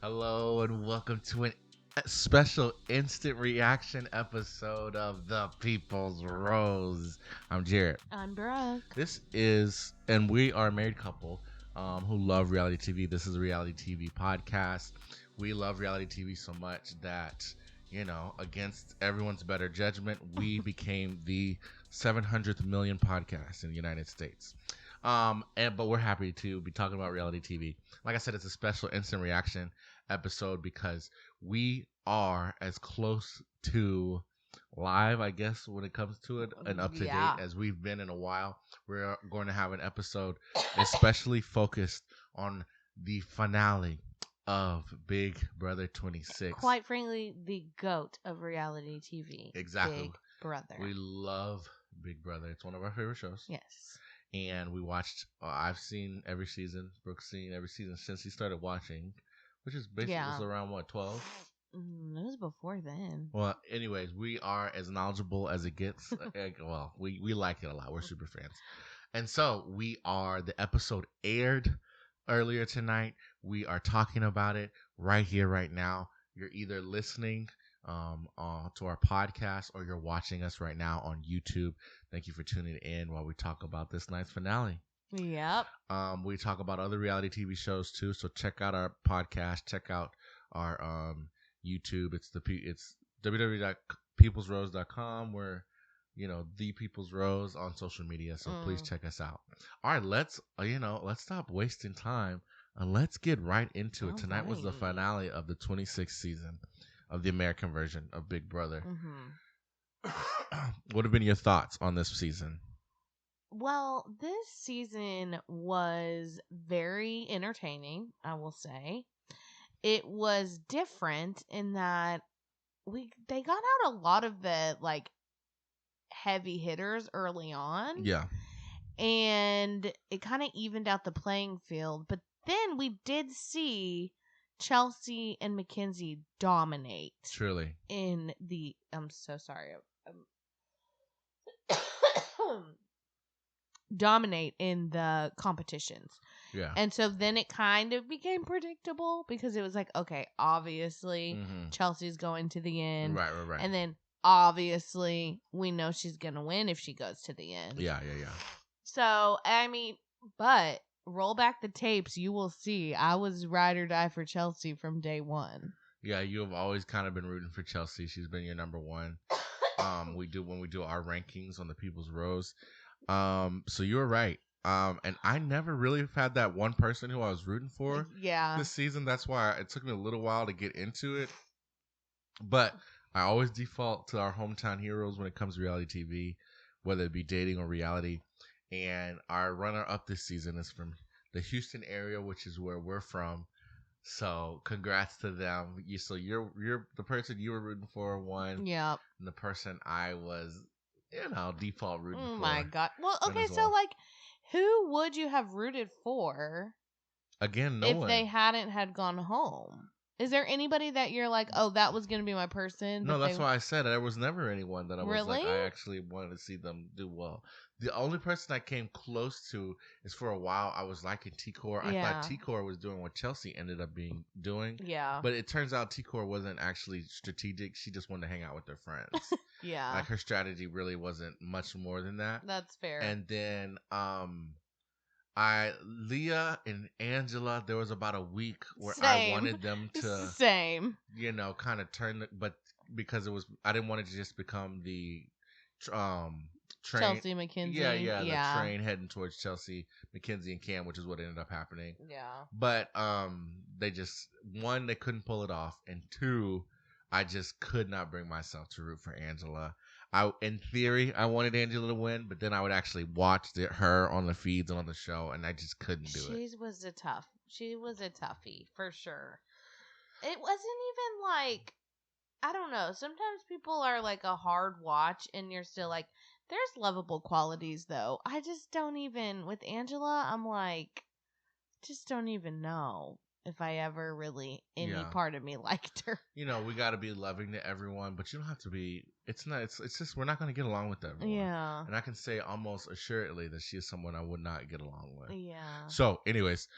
Hello and welcome to a special instant reaction episode of The People's Rose. I'm Jared. I'm Brooke. This is, and we are a married couple who love reality TV. This is a reality TV podcast. We love reality TV so much that, against everyone's better judgment, we became the 700th million podcast in the United States. But we're happy to be talking about reality TV. Like I said, it's a special instant reaction episode because we are as close to live, I guess, when it comes to it, and up to date as we've been in a while. We're going to have an episode especially focused on the finale of Big Brother 26. Quite frankly, the GOAT of reality TV. Exactly. Big Brother. We love Big Brother. It's one of our favorite shows. Yes. And we watched, I've seen every season. Brooke's seen every season since he started watching, which is basically was around, 12? It was before then. Well, anyways, we are as knowledgeable as it gets. Well, we like it a lot. We're super fans. And so the episode aired earlier tonight. We are talking about it right here, right now. You're either listening to our podcast or you're watching us right now on YouTube. Thank you for tuning in while we talk about this night's finale. Yep. We talk about other reality TV shows too. So check out our podcast. Check out our YouTube. It's www.peoplesrose.com. We're The People's Rose on social media. So please check us out. All right, let's stop wasting time and let's get right into it. Tonight was the finale of the 26th season of the American version of Big Brother. What have been your thoughts on this season? Well, this season was very entertaining, I will say. It was different in that they got out a lot of the heavy hitters early on. Yeah. And it kind of evened out the playing field. But then we did see Chelsea and Mackenzie dominate. Truly. I'm so sorry. Dominate in the competitions. Yeah. And so then it kind of became predictable because it was like, okay, obviously Chelsea's going to the end. Right. And then obviously we know she's going to win if she goes to the end. Yeah. So, but roll back the tapes, you will see I was ride or die for Chelsea from day one. Yeah, you have always kind of been rooting for Chelsea. She's been your number one. When we do our rankings on the People's Rose. So you were right. And I never really had that one person who I was rooting for this season. That's why it took me a little while to get into it. But I always default to our hometown heroes when it comes to reality TV, whether it be dating or reality. And our runner-up this season is from the Houston area, which is where we're from. So congrats to them. You're the person you were rooting for won. Yep. And the person I was, default rooting for. Oh my God. Well, okay, so who would you have rooted for? Again, no if one. They hadn't had gone home. Is there anybody that you're like, oh, that was going to be my person? No, that's why I said there was never anyone that I was really? I actually wanted to see them do well. The only person I came close to is for a while I was liking T-Core. I thought T-Core was doing what Chelsea ended up doing. Yeah. But it turns out T-Core wasn't actually strategic. She just wanted to hang out with her friends. Yeah. Her strategy really wasn't much more than that. That's fair. And then Leah and Angela, there was about a week where I wanted them to kind of turn but because I didn't want it to just become the train Chelsea Mackenzie. Yeah, the train heading towards Chelsea, Mackenzie and Cam, which is what ended up happening. Yeah. But they just, one, they couldn't pull it off, and two, I just could not bring myself to root for Angela. In theory, I wanted Angela to win, but then I would actually watch her on the feeds and on the show, and I just couldn't do it. She was a toughie, for sure. It wasn't even I don't know. Sometimes people are a hard watch, and you're still there's lovable qualities, though. I just don't even, with Angela, I'm just don't even know if I ever really, any part of me liked her. We got to be loving to everyone, but you don't have to be, it's just, we're not going to get along with everyone. Yeah. And I can say almost assuredly that she is someone I would not get along with. Yeah. So anyways,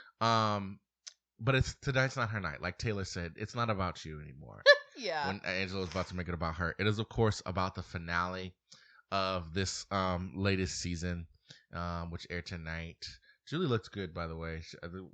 but tonight's not her night. Like Taylor said, it's not about you anymore. Yeah. When Angela was about to make it about her, it is of course about the finale of this latest season, which aired tonight. Julie looks good, by the way.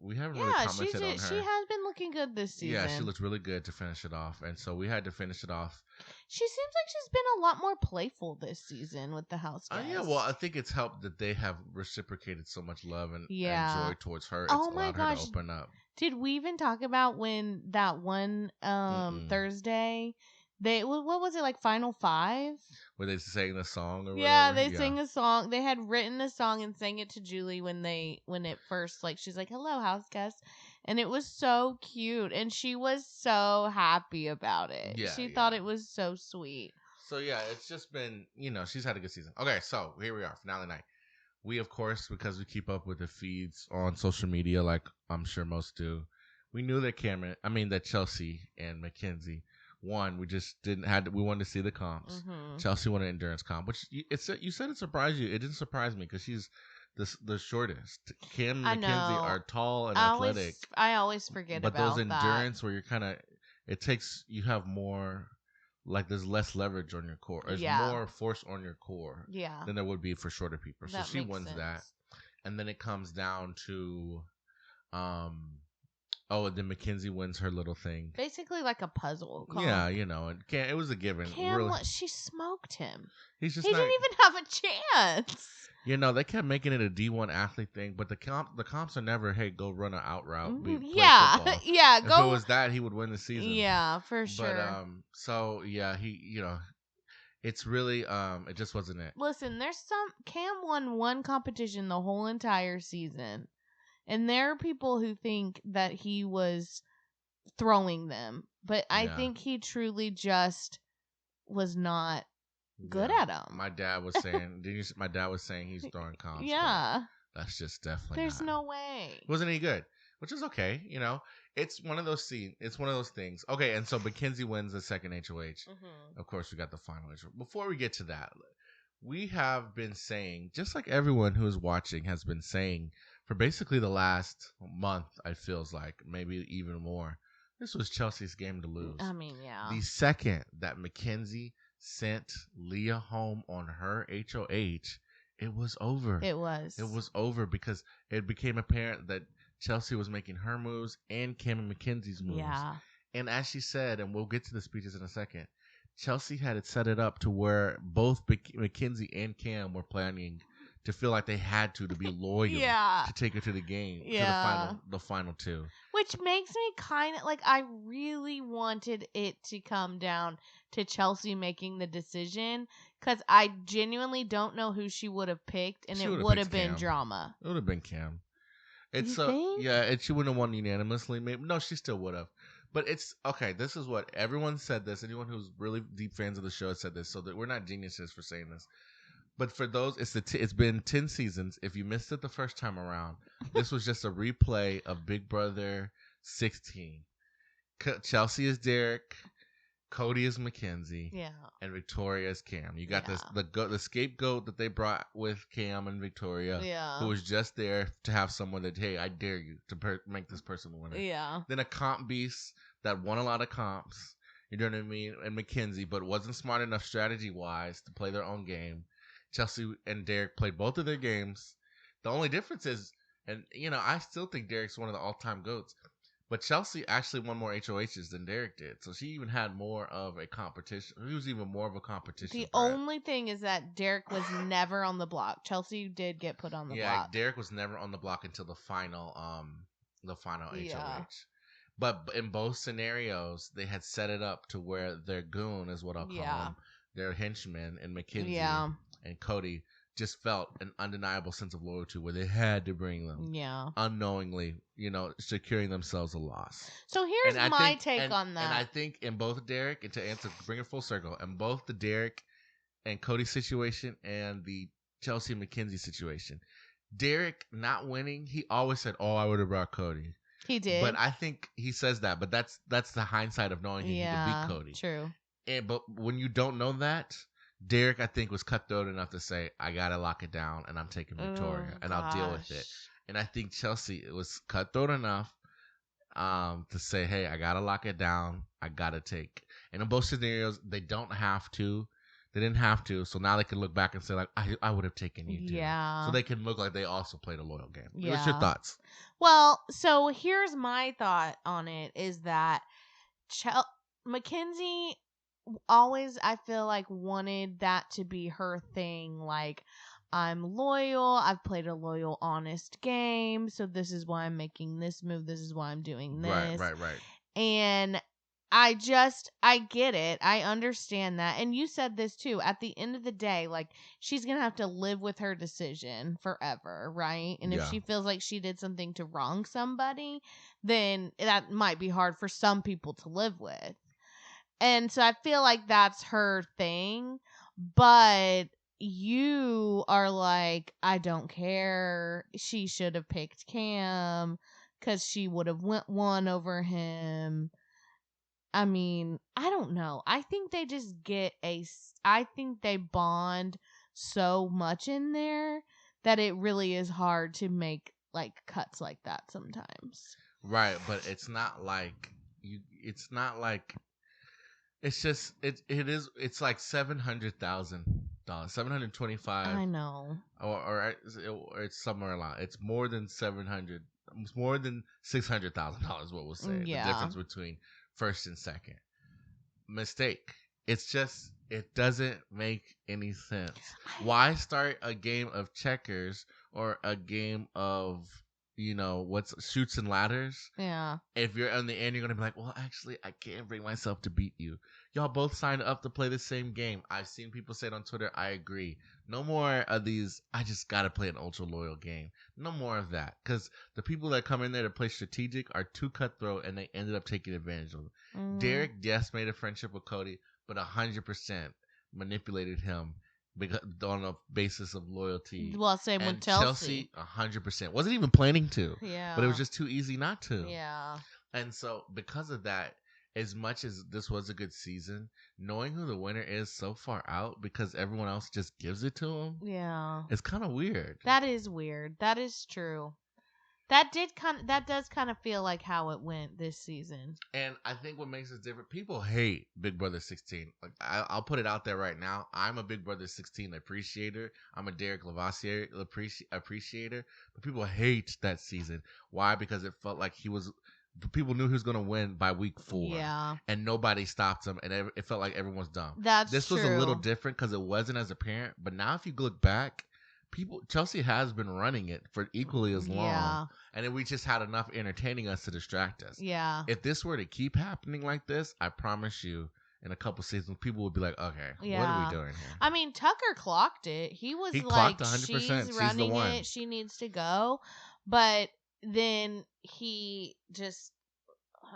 We haven't really commented on her. She has been looking good this season. Yeah, she looks really good to finish it off, and so we had to finish it off. She seems like she's been a lot more playful this season with the house guests. Yeah, well, I think it's helped that they have reciprocated so much love and joy towards her. It's allowed her to open up. Did we even talk about when that one Thursday? What was it, like Final Five? Where they sang the song or yeah, whatever? They sang a song. They had written a song and sang it to Julie when it first, like, she's like, "Hello, house guest," and it was so cute, and she was so happy about it. Yeah, she thought it was so sweet. So yeah, it's just been, she's had a good season. Okay, so here we are, finale night. We, of course, because we keep up with the feeds on social media, like I'm sure most do, we knew that Chelsea and Mackenzie won. We just we wanted to see the comps. Mm-hmm. Chelsea won an endurance comp, which you said it surprised you. It didn't surprise me because she's the shortest. Cam and Mackenzie are tall and athletic. I always forget about that. But those endurance where you have more, like there's less leverage on your core. There's more force on your core than there would be for shorter people. So she wins that. And then it comes down to and then Mackenzie wins her little thing. Basically like a puzzle. Yeah, it was a given. Cam, she smoked him. He didn't even have a chance. They kept making it a D1 athlete thing, but the comps are never, hey, go run an out route. Yeah. If it was that, he would win the season. Yeah, for sure. But so yeah, he it's really it just wasn't it. Listen, Cam won one competition the whole entire season. And there are people who think that he was throwing them, but I think he truly just was not good at them. My dad was saying, my dad was saying he's throwing comps. Yeah, that's just definitely. There's no way. It wasn't any good, which is okay. It's one of those It's one of those things. Okay, and so Mackenzie wins the second HOH. Mm-hmm. Of course, we got the final HOH. Before we get to that, we have been saying, just like everyone who is watching has been saying, for basically the last month, it feels like, maybe even more, this was Chelsea's game to lose. I mean, yeah. The second that Mackenzie sent Leah home on her HOH, it was over. It was over because it became apparent that Chelsea was making her moves and Cam and Mackenzie's moves. Yeah. And as she said, and we'll get to the speeches in a second, Chelsea had it set it up to where both Mackenzie and Cam were planning to feel like they had to be loyal to take her to the game, to the final two. Which makes me kind of like, I really wanted it to come down to Chelsea making the decision, because I genuinely don't know who she would have picked, and it would have been Cam. Drama. It would have been Cam. It's think? Yeah, and she wouldn't have won unanimously. Maybe no, she still would have. But it's okay. This is what everyone said. This anyone who's really deep fans of the show has said this. So that we're not geniuses for saying this. But for those, it's been 10 seasons. If you missed it the first time around, this was just a replay of Big Brother 16. Chelsea is Derek, Cody is Mackenzie, and Victoria is Cam. You got the scapegoat that they brought with Cam and Victoria, who was just there to have someone that, hey, I dare you to make this person the winner. Yeah. Then a comp beast that won a lot of comps. You know what I mean? And Mackenzie, but wasn't smart enough strategy-wise to play their own game. Chelsea and Derek played both of their games. The only difference is, and I still think Derek's one of the all-time GOATs, but Chelsea actually won more HOHs than Derek did. So she even had more of a competition. He was even more of a competition. The only thing is that Derek was never on the block. Chelsea did get put on the block. Yeah, Derek was never on the block until the final HOH. But in both scenarios, they had set it up to where their goon is what I'll call him, their henchman, and Mackenzie and Cody just felt an undeniable sense of loyalty where they had to bring them. Yeah. Unknowingly, securing themselves a loss. So here's my take on that. And I think in both Derek, and to bring it full circle, in both the Derek and Cody situation and the Chelsea and Mackenzie situation, Derek not winning, he always said, "Oh, I would have brought Cody." He did. But I think he says that, but that's the hindsight of knowing he could beat Cody. True. But when you don't know that, Derek, I think, was cutthroat enough to say, I got to lock it down, and I'm taking Victoria, and I'll deal with it. And I think Chelsea was cutthroat enough. to say, hey, I gotta lock it down. I gotta take. And in both scenarios, they don't have to. They didn't have to, so now they can look back and say, like, I would have taken you too. Yeah. So they can look like they also played a loyal game. Yeah. What's your thoughts? Well, so here's my thought on it is that Mackenzie always, I feel like, wanted that to be her thing. Like, I'm loyal. I've played a loyal, honest game. So this is why I'm making this move. This is why I'm doing this. Right. And I get it. I understand that. And you said this too. At the end of the day, like, she's going to have to live with her decision forever, right? And if she feels like she did something to wrong somebody, then that might be hard for some people to live with. And so I feel like that's her thing. But you are like, I don't care. She should have picked Cam because she would have won over him. I mean, I don't know. I think they just I think they bond so much in there that it really is hard to make like cuts like that sometimes. Right, but it's not like it's not like it's just it's like $700,000, $725. I know, or it's somewhere along. It's more than 700. It's more than $600,000. What we'll say. Yeah. The difference between first and second. Mistake. It's just it doesn't make any sense. Why start a game of checkers or a game of what's shoots and ladders? Yeah. If you're on the end, you're gonna be like, well, actually, I can't bring myself to beat you. Y'all both signed up to play the same game. I've seen people say it on Twitter. I agree. No more of these. I just gotta play an ultra loyal game. No more of that, because the people that come in there to play strategic are too cutthroat, and they ended up taking advantage of them. Mm. Derek, yes, made a friendship with Cody, but 100% manipulated him because on a basis of loyalty. Well, same and with Chelsea. 100%. Wasn't even planning to. Yeah. But it was just too easy not to. Yeah. And so because of that, as much as this was a good season, knowing who the winner is so far out because everyone else just gives it to him. Yeah. It's kind of weird. That is weird. That is true. That does kind of feel like how it went this season. And I think what makes it different, people hate Big Brother 16. Like I'll put it out there right now. I'm a Big Brother 16 appreciator. I'm a Derek Lavassier appreciator. But people hate that season. Why? Because it felt like people knew he was going to win by week 4. Yeah. And nobody stopped him. And it felt like everyone was dumb. This was a little different because it wasn't as apparent. But now if you look back, Chelsea has been running it for equally as long. Yeah. And then we just had enough entertaining us to distract us. Yeah. If this were to keep happening like this, I promise you, in a couple seasons, people would be like, okay, yeah. what are we doing here? I mean, Tucker clocked it. He was like, clocked 100%. She's running it. She needs to go. But then he just,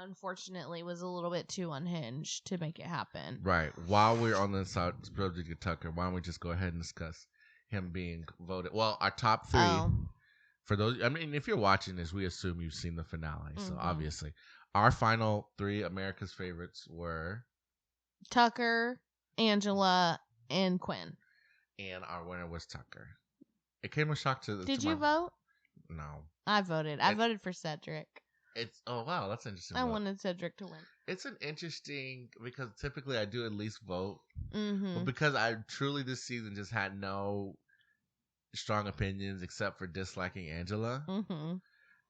unfortunately, was a little bit too unhinged to make it happen. Right. While we're on the subject of Tucker, why don't we just go ahead and discuss him being voted? Well, our top 3. Oh. For those, I mean, if you're watching this, we assume you've seen the finale. Mm-hmm. So obviously, our final 3 America's favorites were Tucker, Angela, and Quinn. And our winner was Tucker. It came a shock to. Did you vote? No. I voted. I voted for Cedric. Oh wow, that's interesting. I wanted Cedric to win. It's an interesting because typically I do at least vote, mm-hmm. but because I truly this season just had no strong opinions except for disliking Angela. Mm-hmm.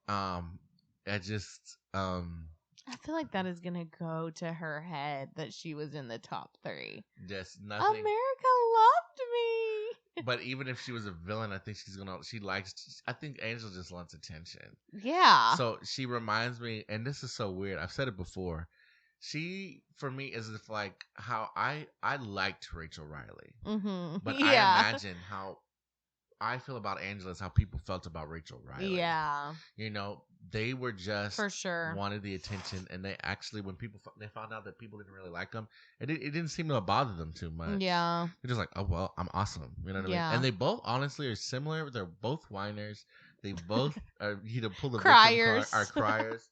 I just I feel like that is gonna go to her head that she was in the top 3. Just nothing. America loved me. But even if she was a villain, I think I think Angela just wants attention. Yeah. So she reminds me, and this is so weird. I've said it before. She, for me, is like how I liked Rachel Riley. Mm-hmm. But I imagine how I feel about Angela is how people felt about Rachel Riley. Yeah. They were just for sure wanted the attention, and they actually, when they found out that people didn't really like them, it didn't seem to bother them too much. Yeah. They're just like, oh well, I'm awesome. You know what I mean? And they both honestly are similar. They're both whiners. They both are pull the criers. Are criers.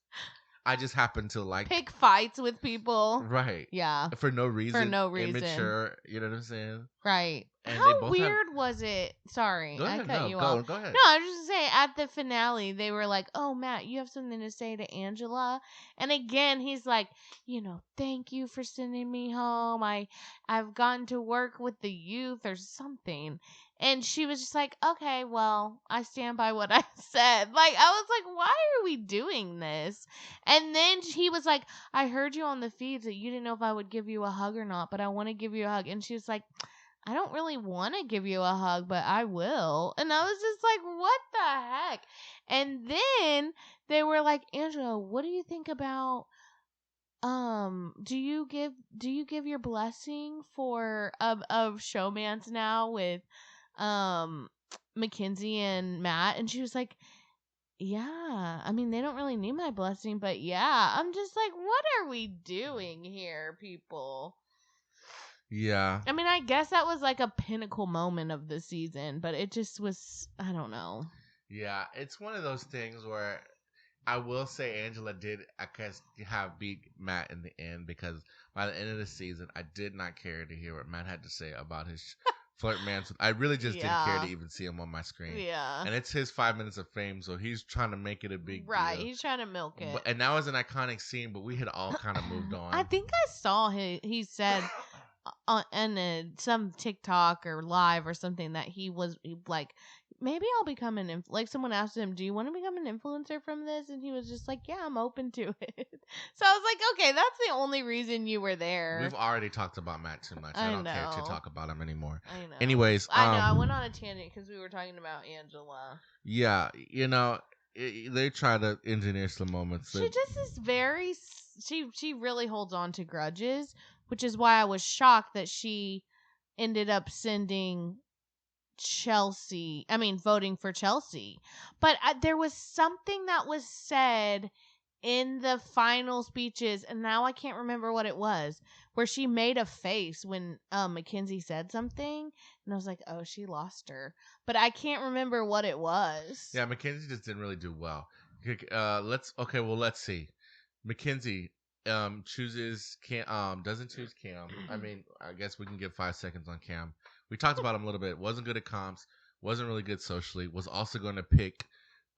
I just happen to like pick fights with people. right. Yeah. For no reason. For no reason. Immature, you know what I'm saying? Right. And they How both weird was it? Sorry, Go I ahead, cut no, you go off. ahead. No, I was just saying at the finale, they were like, "Oh, Matt, you have something to say to Angela," and again, he's like, "Thank you for sending me home. I've gotten to work with the youth or something." And she was just like, "Okay, well, I stand by what I said." Like, I was like, "Why are we doing this?" And then he was like, "I heard you on the feeds that you didn't know if I would give you a hug or not, but I want to give you a hug." And she was like, "I don't really want to give you a hug, but I will." And I was just like, what the heck? And then they were like, "Angela, what do you think about do you give your blessing for of showmance now with Mackenzie and Matt?" And she was like, "Yeah, I mean, they don't really need my blessing, but yeah." I'm just like, what are we doing here, people? Yeah. I mean, I guess that was like a pinnacle moment of the season, but it just was, I don't know. Yeah, it's one of those things where I will say Angela did, I guess, have beat Matt in the end, because by the end of the season, I did not care to hear what Matt had to say about his flirt mans. I really just didn't care to even see him on my screen. Yeah. And it's his 5 minutes of fame, so he's trying to make it a big Right, deal. he's trying to milk it. And that was an iconic scene, but we had all kind of moved on. I think I saw he said on some TikTok or live or something that he was like, maybe I'll become like someone asked him, "Do you want to become an influencer from this?" And he was just like, "Yeah, I'm open to it." So I was like, okay, that's the only reason you were there. We've already talked about Matt too much. I don't care to talk about him anymore. I know. Anyways, I know. I went on a tangent because we were talking about Angela. Yeah, they try to engineer some moments. She just is very. She really holds on to grudges, which is why I was shocked that she ended up sending voting for Chelsea. But there was something that was said in the final speeches, and now I can't remember what it was, where she made a face when Mackenzie said something, and I was like, oh, she lost her. But I can't remember what it was. Yeah, Mackenzie just didn't really do well. Let's see. Mackenzie chooses Cam, doesn't choose Cam. I mean, I guess we can give 5 seconds on Cam. We talked about him a little bit. Wasn't good at comps. Wasn't really good socially. Was also going to pick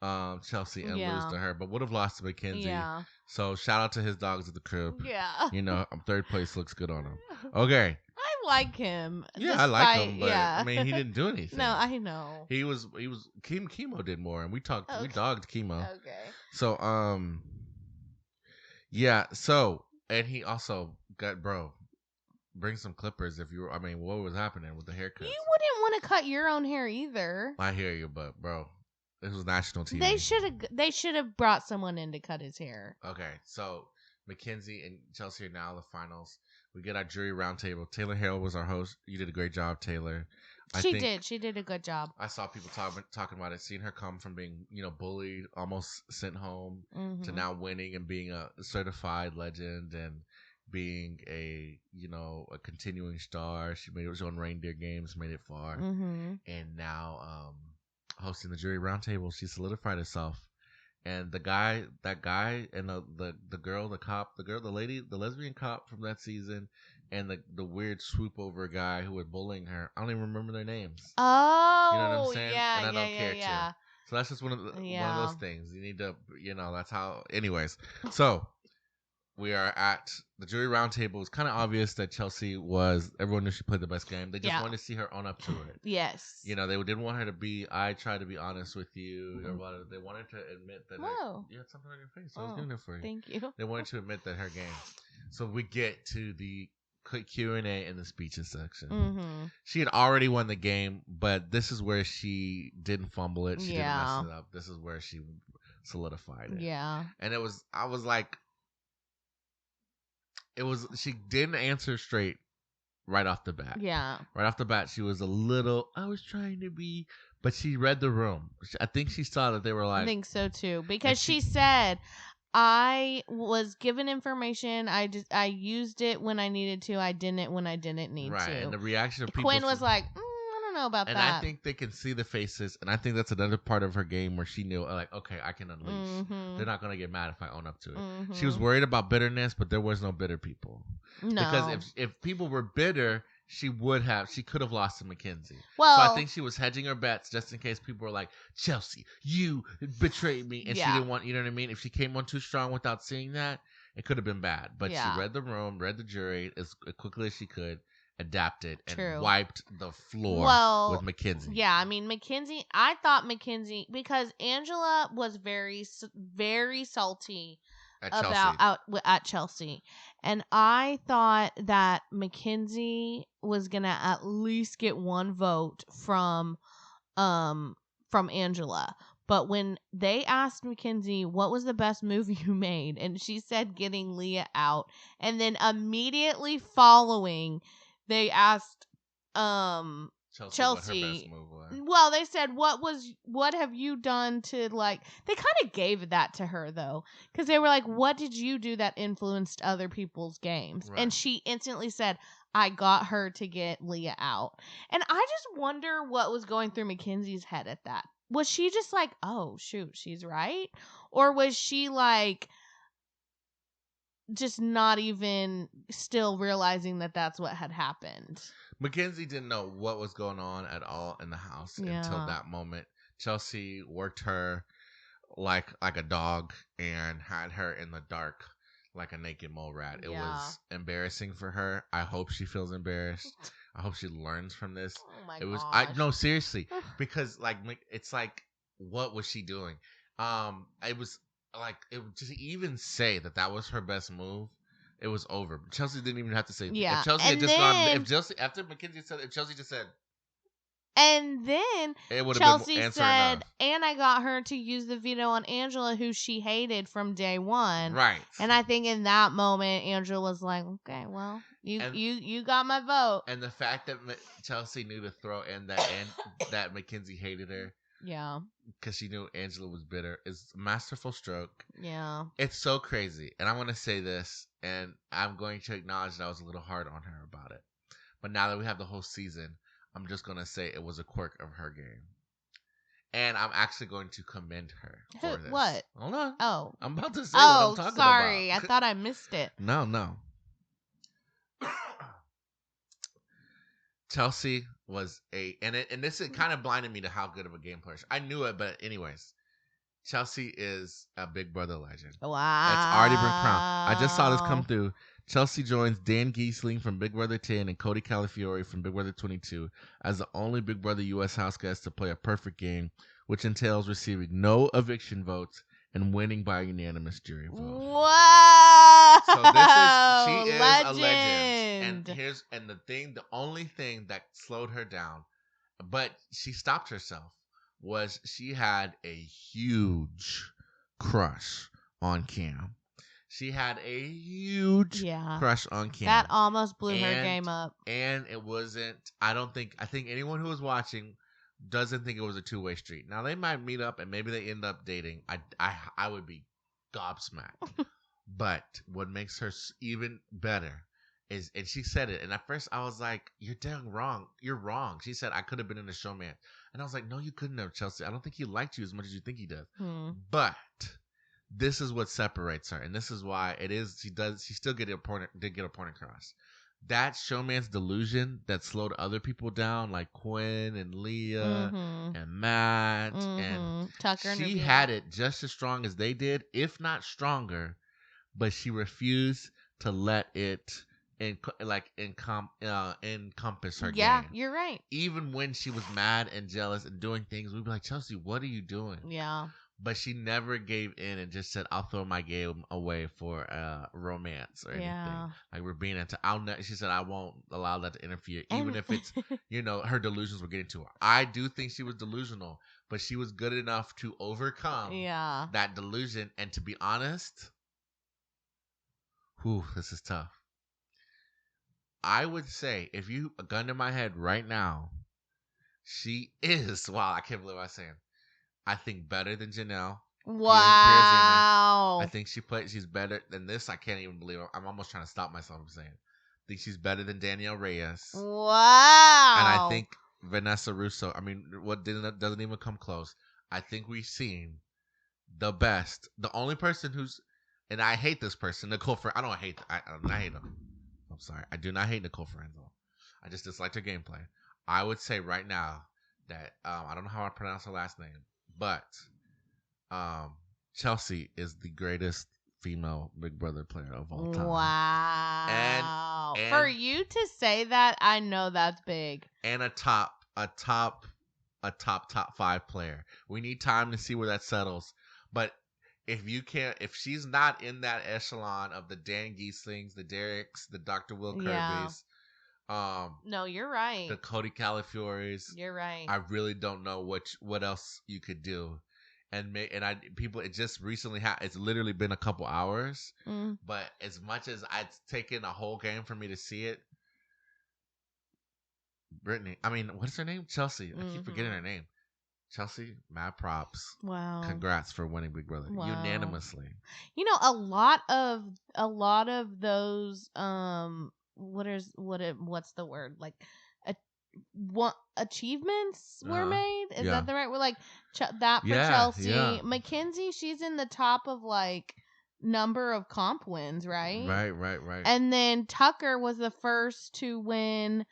Chelsea and lose to her, but would have lost to Mackenzie. Yeah. So shout out to his dogs at the crib. Yeah. Third place looks good on him. Okay. I like him. Yeah, I like him, but I mean, he didn't do anything. No, I know. He was Chemo did more, and we dogged Chemo. Okay. So yeah. So, and he also got bring some clippers if you. I mean, what was happening with the haircuts? You wouldn't want to cut your own hair either. I hear you, but bro, this was national TV. They should have brought someone in to cut his hair. Okay, so Mackenzie and Chelsea are now in the finals. We get our jury roundtable. Taylor Hale was our host. You did a great job, Taylor. She did a good job. I saw people talking about it, seeing her come from being, bullied, almost sent home, to now winning and being a certified legend and being a continuing star. She made it on Reindeer Games, made it far, and now hosting the jury roundtable, she solidified herself. And that guy, and the girl, the cop, the lady, the lesbian cop from that season, and the weird swoop over guy who was bullying her. I don't even remember their names. Oh, you know what I'm saying? Yeah, and I don't care to. So that's just one of those things. You need to, that's how. Anyways, so we are at the jury roundtable. It's kind of obvious that Chelsea everyone knew she played the best game. They just wanted to see her own up to it. Yes. They didn't want her to be, I tried to be honest with you, or whatever. They wanted to admit that you had something on your face. I was doing it for you. Thank you. They wanted to admit that her game. So we get to the Q&A and the speeches section. She had already won the game, but this is where she didn't fumble it. She didn't mess it up. This is where she solidified it. Yeah. And I was like, she didn't answer straight right off the bat. Yeah. Right off the bat, she was I was trying to be, but she read the room. I think she saw that they were like. I think so too. Because she said, I was given information. I used it when I needed to. I didn't when I didn't need to. Right. And the reaction of people. Quinn was like, I don't know about And that. I think they can see the faces, and I think that's another part of her game where she knew, like, okay, I can unleash. They're not gonna get mad if I own up to it. She was worried about bitterness, but there was no bitter people. No. Because if people were bitter, she could have lost to Mackenzie. Well, so I think she was hedging her bets just in case people were like, Chelsea, you betrayed me, and she didn't want, you know what I mean? If she came on too strong without seeing that, it could have been bad. But she read the room, read the jury as quickly as she could, adapted, and wiped the floor with Mackenzie. Yeah, I mean, Mackenzie, I thought Mackenzie, because Angela was very, very salty at Chelsea. And I thought that Mackenzie was going to at least get one vote from Angela. But when they asked Mackenzie, what was the best move you made? And she said getting Leah out. And then immediately following, they asked Chelsea what her best move was. Well, they said, what have you done to, like, they kind of gave that to her, though. Because they were like, what did you do that influenced other people's games? Right. And she instantly said, I got her to get Leah out. And I just wonder what was going through Mackenzie's head at that. Was she just like, oh, shoot, she's right? Or was she like, just not even still realizing that that's what had happened? Mackenzie didn't know what was going on at all in the house until that moment. Chelsea worked her like a dog and had her in the dark like a naked mole rat. It was embarrassing for her. I hope she feels embarrassed. I hope she learns from this. Oh my gosh. No, seriously, because like it's like, what was she doing? It was like, it just even say that was her best move. It was over. Chelsea didn't even have to say. Yeah. If Chelsea had just gone, if Chelsea after Mackenzie said, if Chelsea just said. And then Chelsea said, and I got her to use the veto on Angela, who she hated from day one. Right. And I think in that moment, Angela was like, okay, well, you got my vote. And the fact that Chelsea knew to throw in that Mackenzie hated her. Yeah. Because she knew Angela was bitter is a masterful stroke. Yeah. It's so crazy. And I want to say this, and I'm going to acknowledge that I was a little hard on her about it. But now that we have the whole season, I'm just going to say it was a quirk of her game. And I'm actually going to commend her for this. What? Hold on. Oh. I'm about to say what I'm talking about. Oh, sorry. I thought I missed it. No. Chelsea was and this kind of blinded me to how good of a game player. I knew it, but anyways, Chelsea is a Big Brother legend. Wow. It's already been crowned. I just saw this come through. Chelsea joins Dan Giesling from Big Brother 10 and Cody Calafiore from Big Brother 22 as the only Big Brother U.S. house guest to play a perfect game, which entails receiving no eviction votes and winning by a unanimous jury vote. Wow! So she is a legend. And the only thing that slowed her down, but she stopped herself, was she had a huge crush on Cam. She had a huge crush on Cam. That almost blew her game up. And it wasn't, I think anyone who was watching doesn't think it was a two-way street. Now, they might meet up and maybe they end up dating. I would be gobsmacked. But what makes her even better is, and she said it, and at first I was like, you're dang wrong. You're wrong. She said, I could have been in a showman. And I was like, no, you couldn't have, Chelsea. I don't think he liked you as much as you think he does. But this is what separates her. And this is why she still did get a point across. That showman's delusion that slowed other people down, like Quinn and Leah and Matt and Tucker. She had it just as strong as they did, if not stronger, but she refused to let it encompass her game. Yeah, you're right. Even when she was mad and jealous and doing things, we'd be like, Chelsea, what are you doing? Yeah. But she never gave in and just said, I'll throw my game away for romance or anything. Like we're being she said, I won't allow that to interfere, even if it's, her delusions were getting to her. I do think she was delusional, but she was good enough to overcome that delusion. And to be honest, this is tough. I would say, if you a gun to my head right now, she is, wow, I can't believe I'm saying, I think better than Janelle. Wow. I think she's better than this. I can't even believe it. I'm almost trying to stop myself from saying it. I think she's better than Danielle Reyes. Wow. And I think Vanessa Russo. I mean, what doesn't even come close. I think we've seen the best. The only person who's, and I hate this person, Nicole. I don't hate. I hate him. I'm sorry. I do not hate Nicole Franzel. I just dislike her gameplay. I would say right now that I don't know how I pronounce her last name, but Chelsea is the greatest female Big Brother player of all time. Wow. And for you to say that, I know that's big. And a top 5 player. We need time to see where that settles. But if she's not in that echelon of the Dan Gieslings, the Derricks, the Dr. Will Kirby's, no, you're right. the Cody Califioris, you're right. I really don't know what else you could do. It just recently it's literally been a couple hours. But as much as it's taken a whole game for me to see it, Brittany, I mean, what's her name? Chelsea. I keep forgetting her name. Chelsea, mad props. Wow. Congrats for winning Big Brother unanimously. You know, a lot of those what's the word? Like achievements were made. Is that the right word? Like that for Chelsea. Yeah. Mackenzie, she's in the top of like number of comp wins, right? Right. And then Tucker was the first to win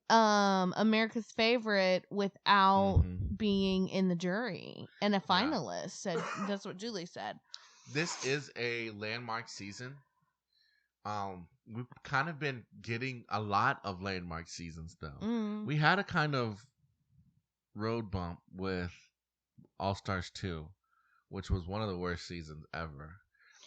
America's Favorite without being in the jury and a finalist. Said that's what Julie said. This is a landmark season. We've kind of been getting a lot of landmark seasons though. We had a kind of road bump with All Stars 2, which was one of the worst seasons ever.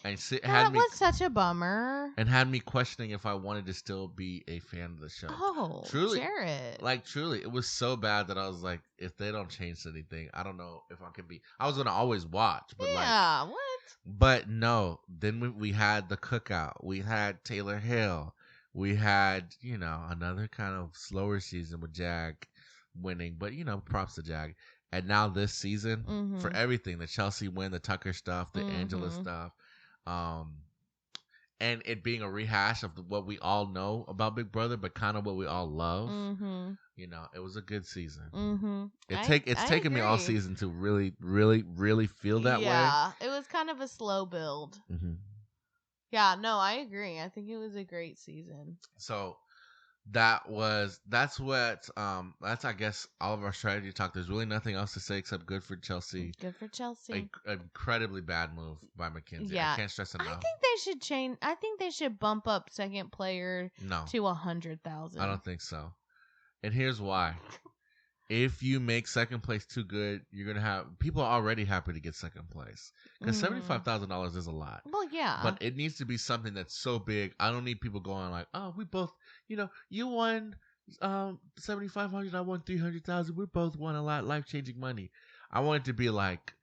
And that was such a bummer. And had me questioning if I wanted to still be a fan of the show. Oh, truly, Jared. Like, truly, it was so bad that I was like, if they don't change anything, I don't know if I could be. I was going to always watch. But what? But no. Then we had the cookout. We had Taylor Hale. We had, another kind of slower season with Jag winning. But, props to Jag. And now this season, for everything, the Chelsea win, the Tucker stuff, the Angela stuff. And it being a rehash of what we all know about Big Brother, but kind of what we all love. It was a good season. It's taken me all season to really, really, really feel that way. Yeah, it was kind of a slow build. Yeah, no, I agree. I think it was a great season. So that's I guess all of our strategy talk. There's really nothing else to say except good for Chelsea. Good for Chelsea. An incredibly bad move by Mackenzie. Yeah. I can't stress enough. I think they should change. I think they should bump up second player to 100,000. I don't think so. And here's why. If you make second place too good, you're gonna have people are already happy to get second place because $75,000 is a lot. Well, yeah, but it needs to be something that's so big. I don't need people going like, "Oh, we both, you won $7,500, I won $300,000. We both won a lot, life-changing money." I want it to be like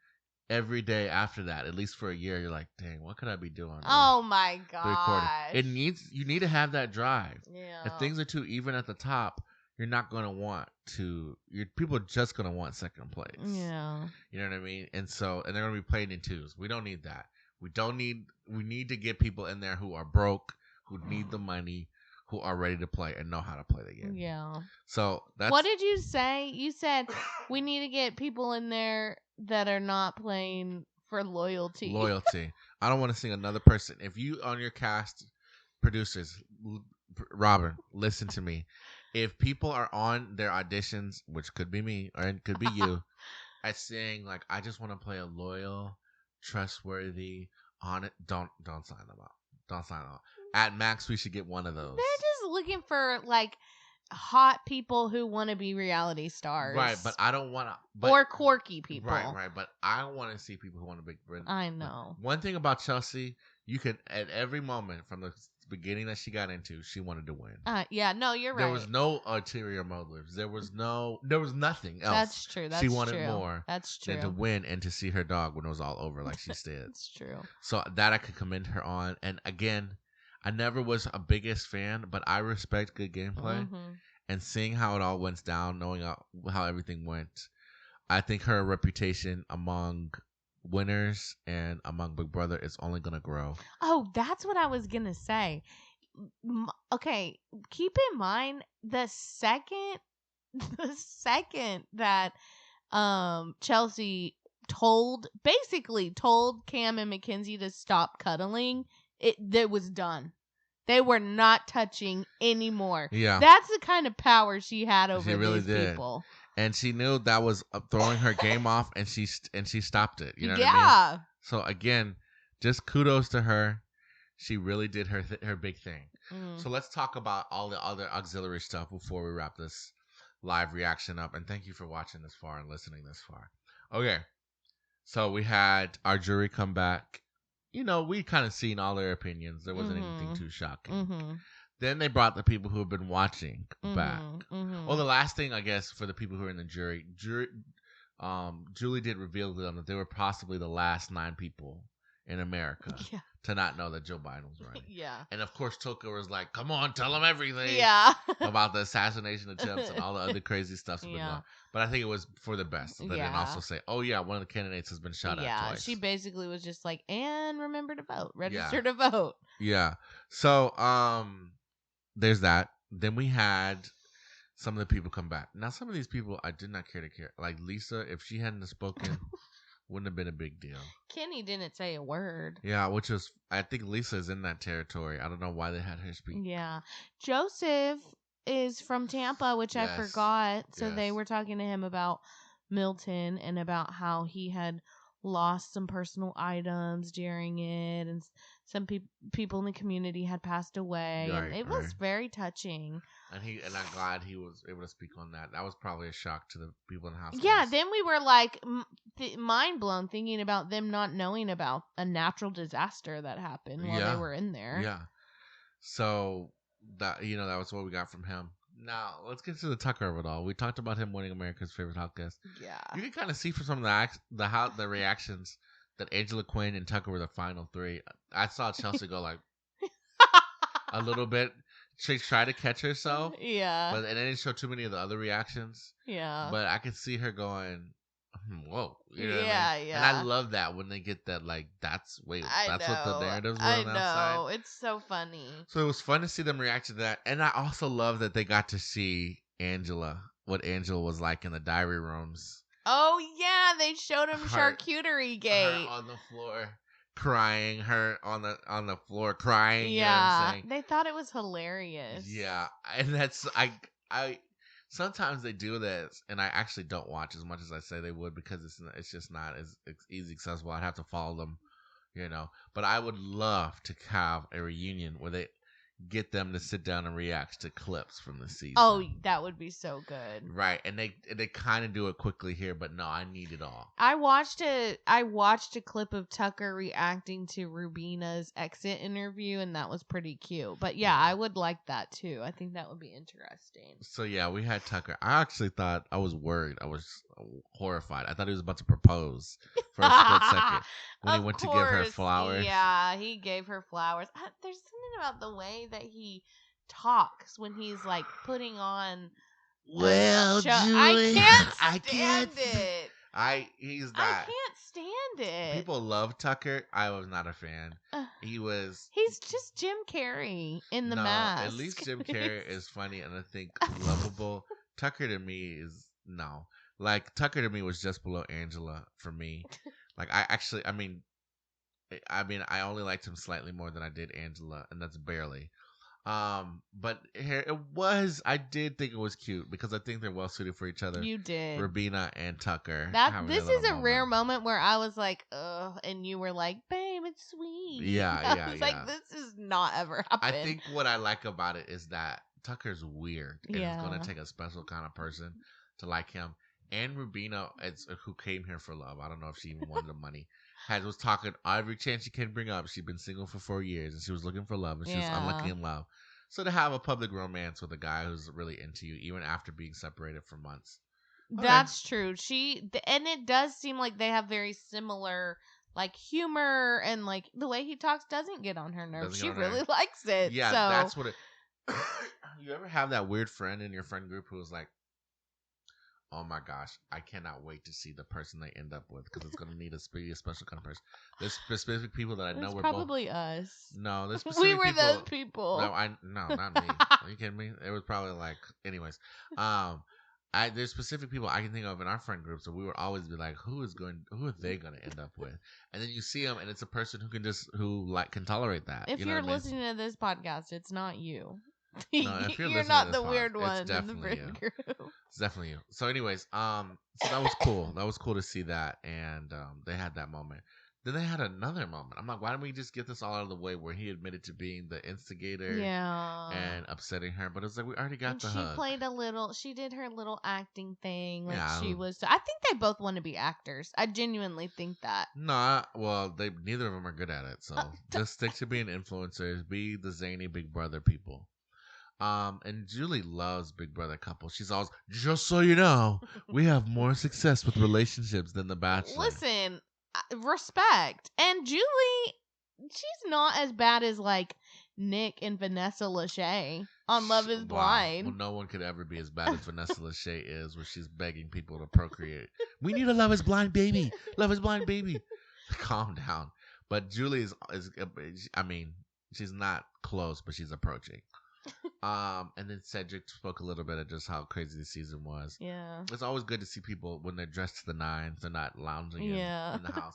every day after that, at least for a year. You're like, "Dang, what could I be doing?" Oh my god! You need to have that drive. Yeah. If things are too even at the top, you're not going to want to. People are just going to want second place. Yeah. You know what I mean? And they're going to be playing in twos. We don't need that. We need to get people in there who are broke, who need the money, who are ready to play and know how to play the game. Yeah. So that's. What did you say? You said we need to get people in there that are not playing for loyalty. Loyalty. I don't want to see another person. If you on your cast, producers, Robin, listen to me. If people are on their auditions, which could be me or it could be you, at saying like, I just want to play a loyal, trustworthy, honest, don't sign them up. Don't sign them up. At max, we should get one of those. They're just looking for like hot people who want to be reality stars, right? But I don't want to, or quirky people, right? But I want to see people who want to be. I know. One thing about Chelsea, you can at every moment from the beginning that she got into, she wanted to win. Yeah, no, you're right. There was no ulterior motives. There was nothing else. That's true. She wanted more. That's true. Than to win and to see her dog when it was all over, like she said. That's true. So that I could commend her on. And again, I never was a biggest fan, but I respect good gameplay. And seeing how it all went down, knowing how everything went, I think her reputation among winners and among Big Brother is only going to grow. Oh, that's what I was going to say. Okay, keep in mind the second the second that Chelsea basically told Cam and Mackenzie to stop cuddling, it was done. They were not touching anymore. Yeah. That's the kind of power she had over She really these did. people. And she knew that was throwing her game off, and she stopped it. You know what I mean? Yeah. So again, just kudos to her. She really did her big thing. Mm. So let's talk about all the other auxiliary stuff before we wrap this live reaction up. And thank you for watching this far and listening this far. Okay. So we had our jury come back. You know, we kind of seen all their opinions. There wasn't anything too shocking. Mm-hmm. Then they brought the people who have been watching back. Mm-hmm. Well, the last thing, I guess, for the people who are in the jury, Julie did reveal to them that they were possibly the last 9 people in America to not know that Joe Biden was running. Yeah. And of course, Toka was like, "Come on, tell them everything." Yeah. About the assassination attempts and all the other crazy stuff. But I think it was for the best. They didn't also say, "Oh yeah, one of the candidates has been shot at twice." Yeah, she basically was just like, "And remember to vote, register to vote." Yeah. So there's that. Then we had some of the people come back. Now, some of these people I did not care. Like Lisa, if she hadn't spoken, wouldn't have been a big deal. Kenny didn't say a word. Yeah, which is, I think Lisa is in that territory. I don't know why they had her speak. Yeah. Joseph is from Tampa, which I forgot. So they were talking to him about Milton and about how he had lost some personal items during it, and some people in the community had passed away. And it was very touching. And I'm glad he was able to speak on that. That was probably a shock to the people in the house. Yeah, then we were like mind blown thinking about them not knowing about a natural disaster that happened while they were in there. Yeah. So that that was what we got from him. Now let's get to the Tucker of it all. We talked about him winning America's Favorite Outcast. Yeah. You can kind of see from some of the reactions that Angela Quinn and Tucker were the final 3. I saw Chelsea go like a little bit. She tried to catch herself. Yeah. But it didn't show too many of the other reactions. Yeah. But I could see her going, whoa. You know yeah, what I mean? yeah. And I love that when they get that, like, that's what the narratives were on the outside. I know. It's so funny. So it was fun to see them react to that. And I also love that they got to see what Angela was like in the diary rooms. Oh, yeah. They showed him Charcuterie Gate. Her on the floor. Crying, her on the floor crying. Yeah, you know what I'm saying? They thought it was hilarious. Yeah, and that's I sometimes they do this, and I actually don't watch as much as I say they would because it's just not as easy accessible. I'd have to follow them, But I would love to have a reunion where they get them to sit down and react to clips from the season. Oh, that would be so good. Right, and they kind of do it quickly here, but no, I need it all. I watched a clip of Tucker reacting to Rubina's exit interview, and that was pretty cute. But yeah, I would like that too. I think that would be interesting. So yeah, we had Tucker. I actually thought, I was worried. I was horrified. I thought he was about to propose for a split second when he went to give her flowers. Yeah, he gave her flowers. There's something about the way that he talks when he's like putting on. Well, Julie, I can't stand it. He's not. I can't stand it. People love Tucker. I was not a fan. He's just Jim Carrey in the mask. At least Jim Carrey is funny and I think lovable. Tucker to me is no. Like Tucker to me was just below Angela for me. Like I mean, I only liked him slightly more than I did Angela, and that's barely. But here I did think it was cute because I think they're well suited for each other. You did. Rubina and Tucker. This is a rare moment where I was like, ugh, and you were like, babe, it's sweet. Yeah, I was like, this is not ever happen. I think what I like about it is that Tucker's weird. And it's going to take a special kind of person to like him. And Rubina, who came here for love. I don't know if she even wanted the money. Was talking every chance she can bring up. She'd been single for 4 years and she was looking for love and she was unlucky in love. So to have a public romance with a guy who's really into you, even after being separated for months. Okay. That's true. And it does seem like they have very similar like humor, and like the way he talks doesn't get on her nerves. She really likes it. Yeah, that's what it. You ever have that weird friend in your friend group who was like, oh my gosh, I cannot wait to see the person they end up with because it's going to need a special kind of person. There's specific people that I know were probably us. No, there's specific we were those people. No, not me. Are you kidding me? It was probably like, anyways. there's specific people I can think of in our friend group, so we would always be like, who are they gonna end up with? And then you see them, and it's a person who can tolerate that. If you know you're what I mean? listening to this podcast, it's not you. No, if you're listening not to this the weird it's one in the definitely friend you. group. It's definitely you. So, anyways, so that was cool. That was cool to see that, and they had that moment. Then they had another moment. I'm like, why don't we just get this all out of the way where he admitted to being the instigator Yeah. and upsetting her? But it's like we already got And the she hug. played a little. She did her little acting thing. Like Yeah. she was. I think they both want to be actors. I genuinely think that. No, well, neither of them are good at it. So just stick to being influencers. Be the zany Big Brother people. And Julie loves Big Brother couple. She's always, just so you know, we have more success with relationships than The Bachelor. Listen, respect. And Julie, she's not as bad as like Nick and Vanessa Lachey on Love Is Blind. Well, no one could ever be as bad as Vanessa Lachey is, where she's begging people to procreate. We need a Love Is Blind baby. Love Is Blind baby. Calm down. But Julie is I mean, she's not close, but she's approaching. And then Cedric spoke a little bit of just how crazy the season was. Yeah. It's always good to see people when they're dressed to the nines. They're not lounging in the house.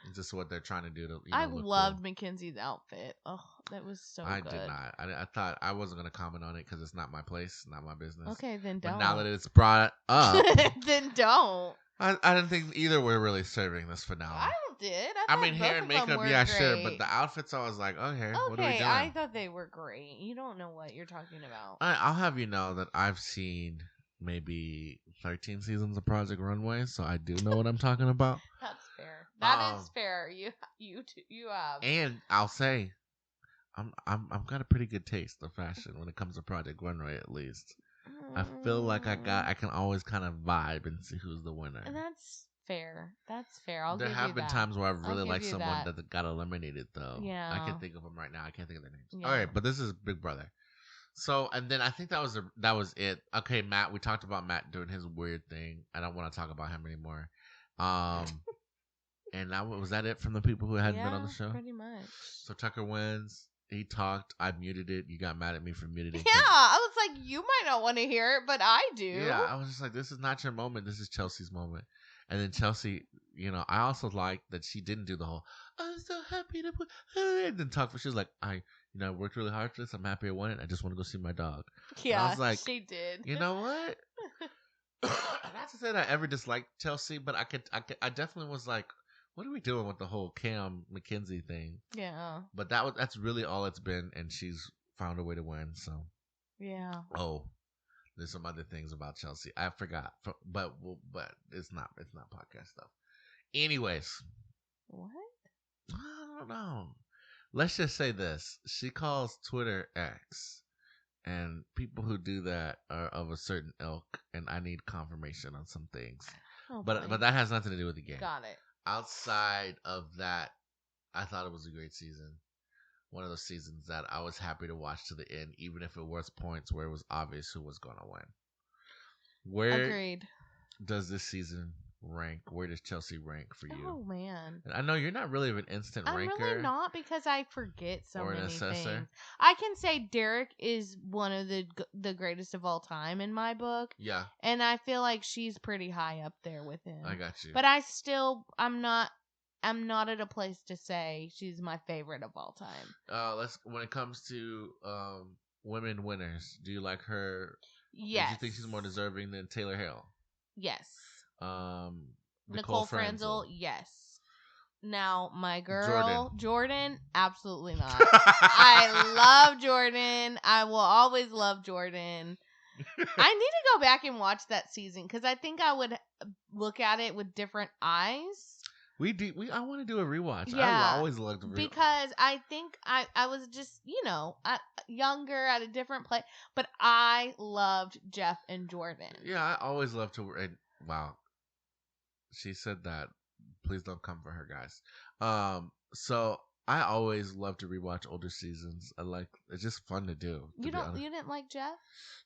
It's just what they're trying to do to. I loved Mackenzie's outfit. Oh, that was so good. I did not. I thought I wasn't going to comment on it because it's not my place, not my business. Okay, then don't. But now that it's brought up, then don't. I didn't think either were really serving this finale. I did. I mean, hair and makeup, yeah, great. sure, but the outfits, I was like, okay, what are we doing? I thought they were great. You don't know what you're talking about. I'll have you know that I've seen maybe 13 seasons of Project Runway, so I do know what I'm talking about. That's fair. That is fair. You have. And I'll say, I'm got a pretty good taste of fashion when it comes to Project Runway, at least. I feel like I can always kind of vibe and see who's the winner. And that's fair. There have been times where I've really liked someone that got eliminated, though. Yeah. I can think of them right now. I can't think of their names. Yeah. All right, but this is Big Brother. So, and then I think that was it. Okay, Matt, we talked about Matt doing his weird thing. I don't want to talk about him anymore. And was that it from the people who hadn't been on the show? Pretty much. So Tucker wins. He talked. I muted it. You got mad at me for muting it. Yeah, I was like, you might not want to hear it, but I do. Yeah, I was just like, this is not your moment. This is Chelsea's moment. And then Chelsea, I also liked that she didn't do the whole, I'm so happy to put, and then talk. She was like, I worked really hard for this. I'm happy I won it. I just want to go see my dog. Yeah, I was like, she did. You know what? Not to say that I ever disliked Chelsea, but I definitely was like, what are we doing with the whole Cam Mackenzie thing? Yeah. But that's really all it's been, and she's found a way to win. So yeah. Oh, there's some other things about Chelsea I forgot, but it's not podcast stuff. Anyways, what? I don't know. Let's just say this: she calls Twitter X, and people who do that are of a certain ilk, and I need confirmation on some things. Oh, but that has nothing to do with the game. Got it. Outside of that, I thought it was a great season. One of those seasons that I was happy to watch to the end, even if it was points where it was obvious who was going to win. Where Agreed. does this season rank? Where does Chelsea rank for you? Oh, man. And I know you're not really an instant ranker. I'm really not, because I forget so or an many assessor. things. I can say Derek is one of the greatest of all time in my book. Yeah. And I feel like she's pretty high up there with him. I got you. But I'm not at a place to say she's my favorite of all time. When it comes to women winners, do you like her? Yes. Do you think she's more deserving than Taylor Hale? Yes. Nicole Franzel, yes. Now, my girl, Jordan absolutely not. I love Jordan. I will always love Jordan. I need to go back and watch that season, because I think I would look at it with different eyes. I want to do a rewatch. Yeah, I always loved the rewatch. Because I think I was just, younger at a different place. But I loved Jeff and Jordan. Yeah, I always loved to. Wow. She said that. Please don't come for her, guys. So I always love to rewatch older seasons. It's just fun to do. You didn't like Jeff?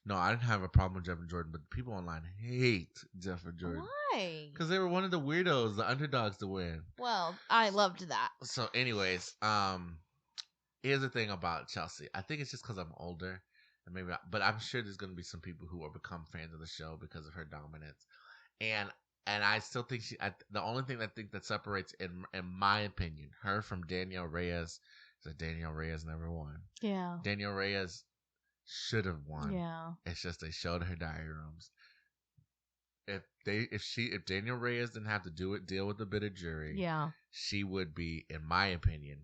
No, I didn't have a problem with Jeff and Jordan, but people online hate Jeff and Jordan. Why? Because they were one of the weirdos, the underdogs to win. Well, I loved that. So, anyways, here's the thing about Chelsea. I think it's just because I'm older, and maybe, but I'm sure there's going to be some people who will become fans of the show because of her dominance, and I still think the only thing I think that separates, in my opinion, her from Danielle Reyes is that Danielle Reyes never won. Yeah. Danielle Reyes should have won. Yeah. It's just they showed her diary rooms. If Danielle Reyes didn't have to deal with the bitter jury, Yeah. she would be, in my opinion,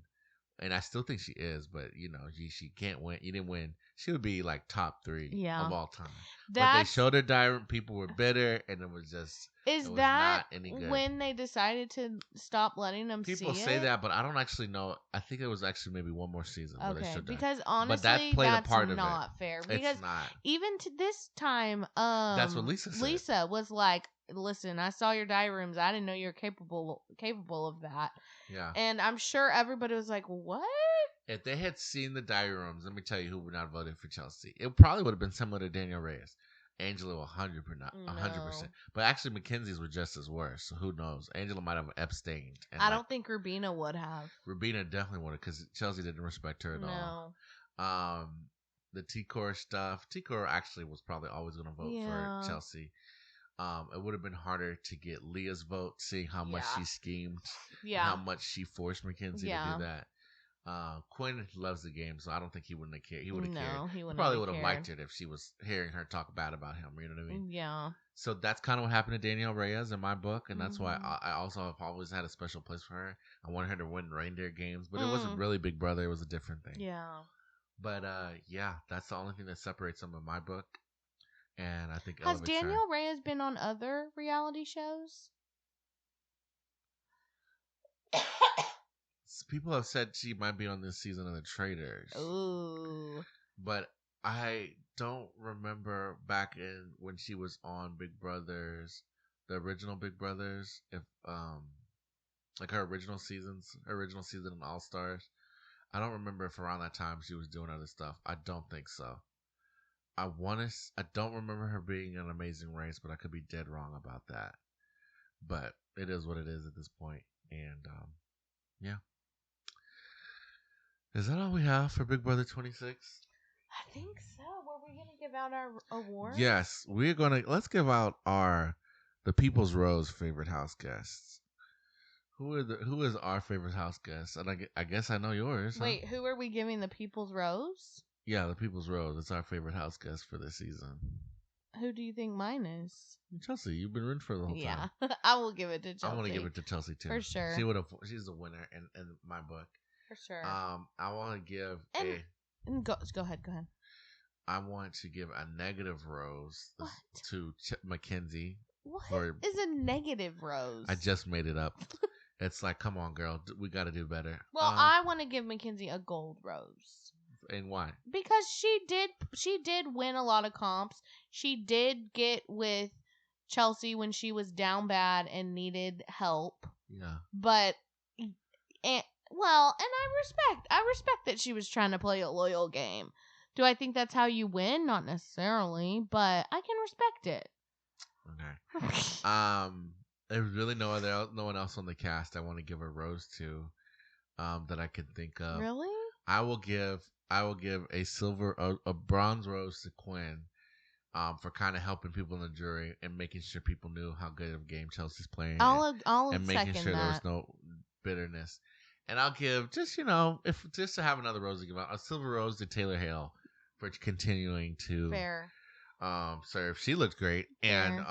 and I still think she is, but she can't win. You didn't win. She would be like top 3 of all time. But they showed her diary. People were bitter, and it was just. Is it that was not any good. when they decided to stop letting them People see say it? that, but I don't actually know. I think it was actually maybe one more season where they Okay, showed that. because honestly, but that played that's a part not of it. fair. Because It's not. even to this time, That's what Lisa said. Lisa was like, "Listen, I saw your diary rooms. I didn't know you were capable of that." Yeah. And I'm sure everybody was like, "What?" If they had seen the diary rooms, let me tell you who would not voted for Chelsea. It probably would have been similar to Danielle Reyes. Angela 100%. But actually, Mackenzie's were just as worse. So who knows? Angela might have abstained. I don't think Rubina would have. Rubina definitely would have, because Chelsea didn't respect her at all. The T-Core stuff. T-Core actually was probably always going to vote for Chelsea. It would have been harder to get Leah's vote, seeing how much she schemed, and how much she forced Mackenzie to do that. Quinn loves the game, so I don't think he wouldn't have cared. He would have cared. He probably would have liked it if she was hearing her talk bad about him. You know what I mean? Yeah. So that's kind of what happened to Danielle Reyes in my book, and that's why I also have always had a special place for her. I wanted her to win reindeer games, but it wasn't really Big Brother. It was a different thing. Yeah. But yeah, that's the only thing that separates them in my book. And I think has Danielle Reyes been on other reality shows? People have said she might be on this season of The Traitors. Ooh. But I don't remember back in when she was on Big Brothers, the original Big Brothers, if like her original season in All Stars. I don't remember if around that time she was doing other stuff. I don't think so. I don't remember her being in Amazing Race, but I could be dead wrong about that. But it is what it is at this point. And yeah. Is that all we have for Big Brother 26? I think so. Were we going to give out our awards? Yes, we're going to. Let's give out the People's Rose favorite house guests. Who is our favorite house guest? And I guess I know yours. Wait, who are we giving the People's Rose? Yeah, the People's Rose. It's our favorite house guest for this season. Who do you think mine is? Chelsea. You've been rooting for the whole time. Yeah, I will give it to Chelsea. I want to give it to Chelsea too. For sure. She's the winner in my book. For sure. I want to give go ahead. I want to give a negative rose to Mackenzie. What is a negative rose? I just made it up. It's like, come on, girl, we got to do better. Well, I want to give Mackenzie a gold rose. And why? Because she did win a lot of comps. She did get with Chelsea when she was down bad and needed help. Yeah. But I respect that she was trying to play a loyal game. Do I think that's how you win? Not necessarily, but I can respect it. Okay. There's really no one else on the cast I want to give a rose to, that I can think of. Really? I will give a bronze rose to Quinn, for kind of helping people in the jury and making sure people knew how good of a game Chelsea's playing. And making sure there was no bitterness. And I'll give just to have another rose to give out, a silver rose to Taylor Hale for continuing to serve. She looked great. Fair.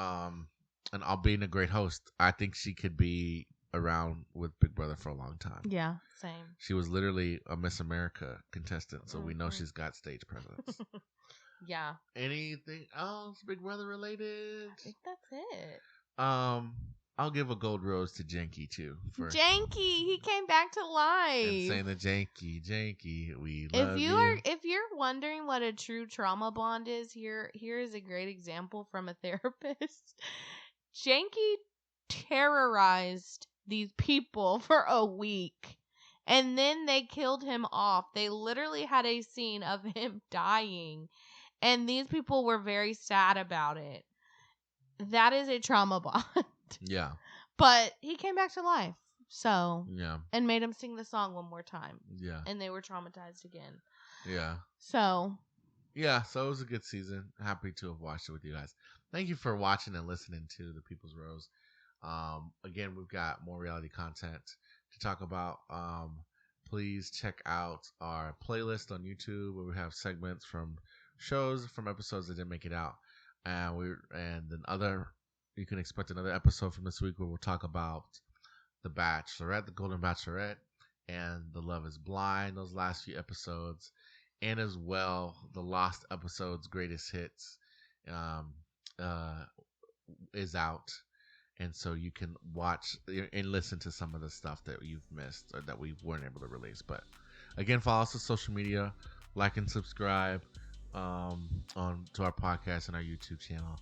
And I'll being a great host. I think she could be around with Big Brother for a long time. Yeah, same. She was literally a Miss America contestant, so we know she's got stage presence. Yeah. Anything else Big Brother related? I think that's it. I'll give a gold rose to Janky too. Janky, he came back to life. And saying the Janky, we love you. If you're wondering what a true trauma bond is, here is a great example from a therapist. Janky terrorized these people for a week, and then they killed him off. They literally had a scene of him dying, and these people were very sad about it. That is a trauma bond. Yeah. But he came back to life. So. Yeah. And made him sing the song one more time. Yeah. And they were traumatized again. Yeah. So. Yeah, so it was a good season. Happy to have watched it with you guys. Thank you for watching and listening to the People's Rose. Again, we've got more reality content to talk about. Please check out our playlist on YouTube where we have segments from shows from episodes that didn't make it out, and then other. You can expect another episode from this week where we'll talk about the Bachelorette, the Golden Bachelorette, and the Love Is Blind. Those last few episodes, and as well the Lost episodes, greatest hits, um, uh, is out, and so you can watch and listen to some of the stuff that you've missed or that we weren't able to release. But again, follow us on social media, like and subscribe on to our podcast and our YouTube channel.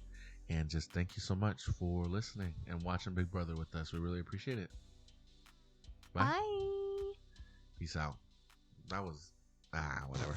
And just thank you so much for listening and watching Big Brother with us. We really appreciate it. Bye. Bye. Peace out. That was whatever.